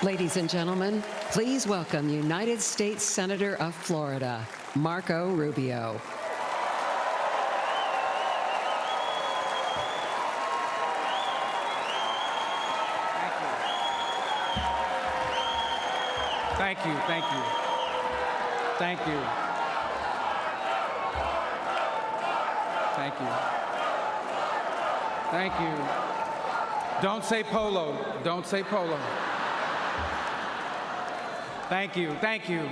Ladies and gentlemen, please welcome United States Senator of Florida, Marco Rubio. Thank you, thank you. Thank you. Thank you. Thank you. Don't say polo. Don't say polo. Thank you, thank you.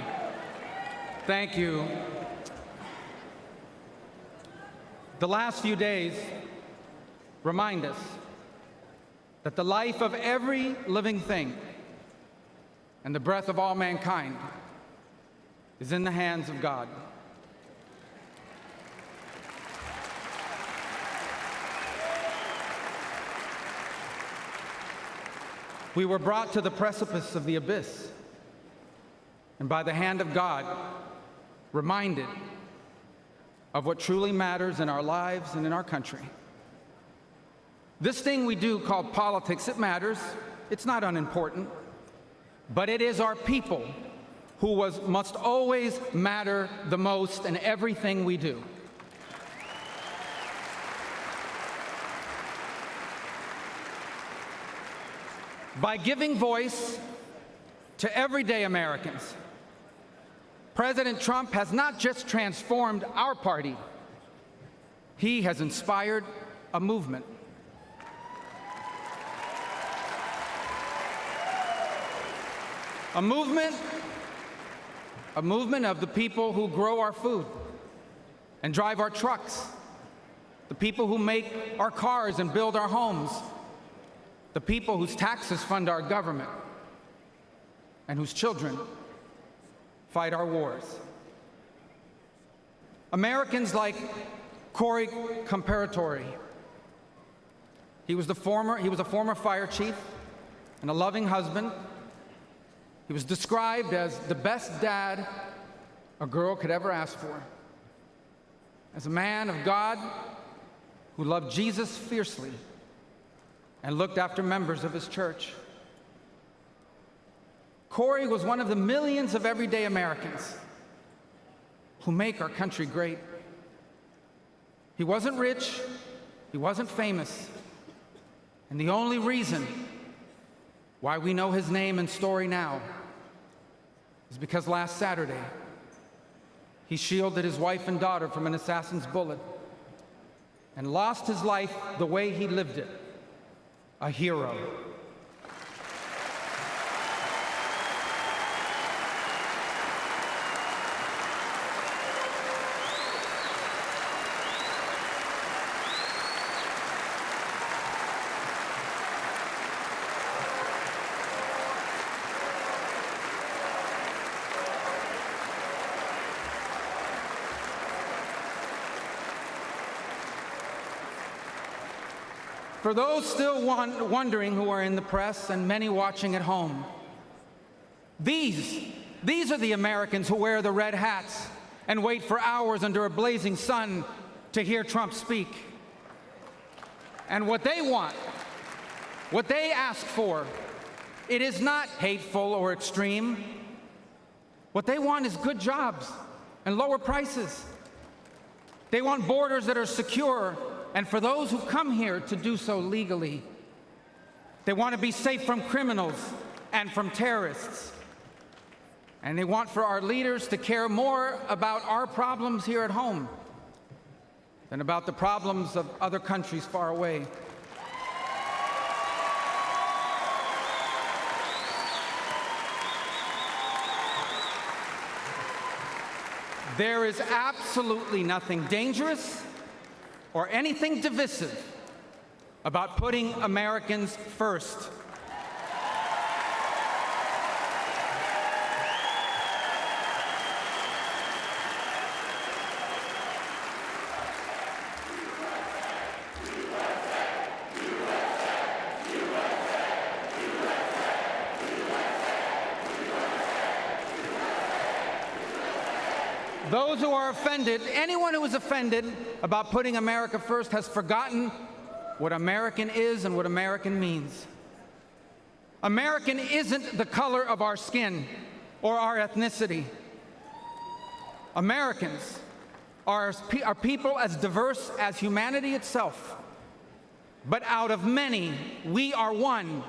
Thank you. The last few days remind us that the life of every living thing and the breath of all mankind is in the hands of God. We were brought to the precipice of the abyss, and by the hand of God, reminded of what truly matters in our lives and in our country. This thing we do called politics, it matters. It's not unimportant. But it is our people who must always matter the most in everything we do. By giving voice to everyday Americans, President Trump has not just transformed our party, he has inspired a movement. A movement of the people who grow our food and drive our trucks, the people who make our cars and build our homes, the people whose taxes fund our government, and whose children fight our wars. Americans like Corey Comparatori. He was a former fire chief and a loving husband. He was described as the best dad a girl could ever ask for, as a man of God who loved Jesus fiercely and looked after members of his church. Corey was one of the millions of everyday Americans who make our country great. He wasn't rich, he wasn't famous, and the only reason why we know his name and story now is because last Saturday, he shielded his wife and daughter from an assassin's bullet and lost his life the way he lived it, a hero. For those still wondering who are in the press and many watching at home, these are the Americans who wear the red hats and wait for hours under a blazing sun to hear Trump speak. And what they want, what they ask for, it is not hateful or extreme. What they want is good jobs and lower prices. They want borders that are secure, and for those who come here to do so legally. They want to be safe from criminals and from terrorists. And they want for our leaders to care more about our problems here at home than about the problems of other countries far away. There is absolutely nothing dangerous or anything divisive about putting Americans first. Those who are offended, anyone who is offended about putting America first has forgotten what American is and what American means. American isn't the color of our skin or our ethnicity. Americans are people as diverse as humanity itself. But out of many, we are one.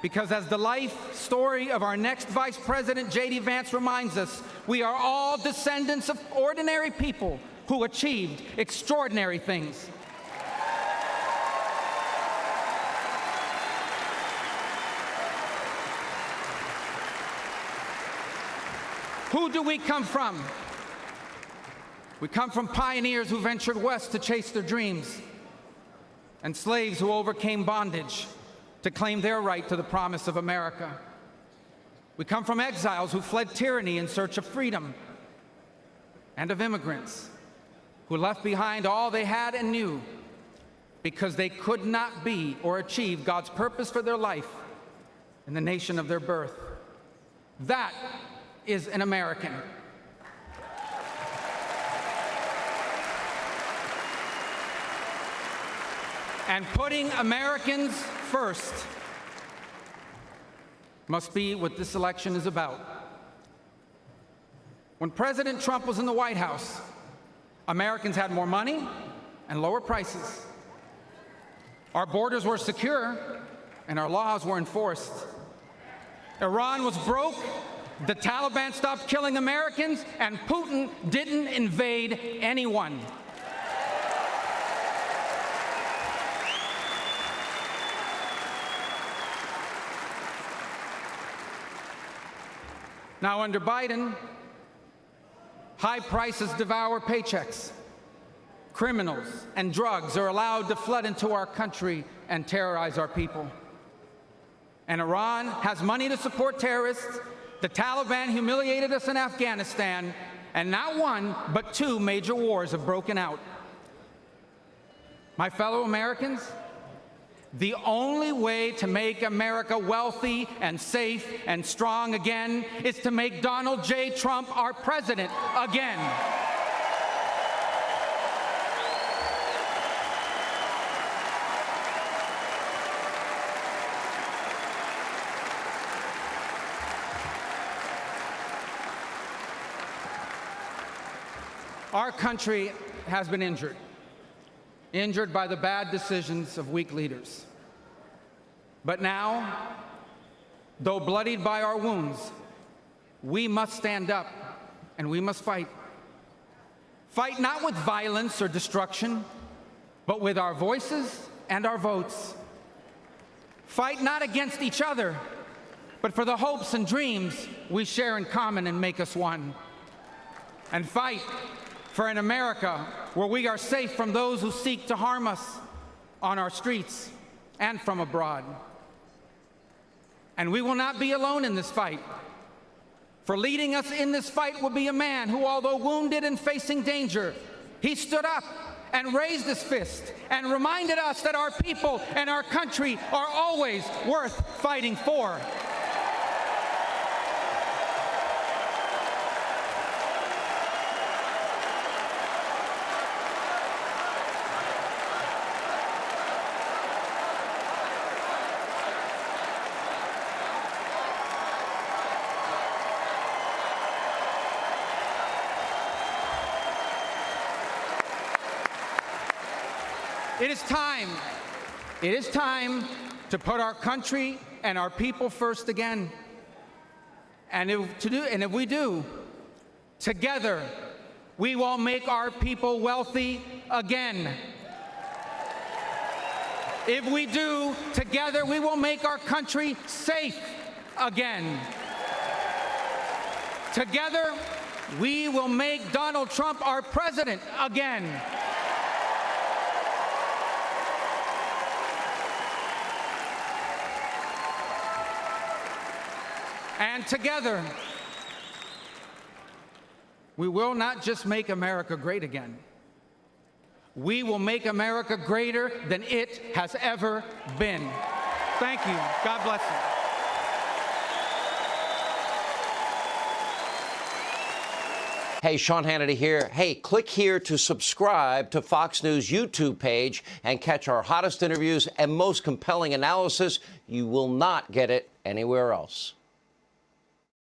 Because as the life story of our next Vice President, J.D. Vance, reminds us, we are all descendants of ordinary people who achieved extraordinary things. Who do we come from? We come from pioneers who ventured west to chase their dreams, and slaves who overcame bondage to claim their right to the promise of America. We come from exiles who fled tyranny in search of freedom, and of immigrants who left behind all they had and knew because they could not be or achieve God's purpose for their life in the nation of their birth. That is an American. And putting Americans first must be what this election is about. When President Trump was in the White House, Americans had more money and lower prices. Our borders were secure and our laws were enforced. Iran was broke, the Taliban stopped killing Americans, and Putin didn't invade anyone. Now, under Biden, high prices devour paychecks. Criminals and drugs are allowed to flood into our country and terrorize our people. And Iran has money to support terrorists. The Taliban humiliated us in Afghanistan, and not one, but two major wars have broken out. My fellow Americans, the only way to make America wealthy and safe and strong again is to make Donald J. Trump our president again. Our country has been injured by the bad decisions of weak leaders. But now, though bloodied by our wounds, we must stand up and we must fight. Fight not with violence or destruction, but with our voices and our votes. Fight not against each other, but for the hopes and dreams we share in common and make us one. And fight for an America where we are safe from those who seek to harm us on our streets and from abroad. And we will not be alone in this fight. For leading us in this fight will be a man who, although wounded and facing danger, he stood up and raised his fist and reminded us that our people and our country are always worth fighting for. It is time to put our country and our people first again. And if we do, together, we will make our people wealthy again. If we do, together, we will make our country safe again. Together, we will make Donald Trump our president again. And together, we will not just make America great again. We will make America greater than it has ever been. Thank you. God bless you. Hey, Sean Hannity here. Hey, click here to subscribe to Fox News YouTube page and catch our hottest interviews and most compelling analysis. You will not get it anywhere else.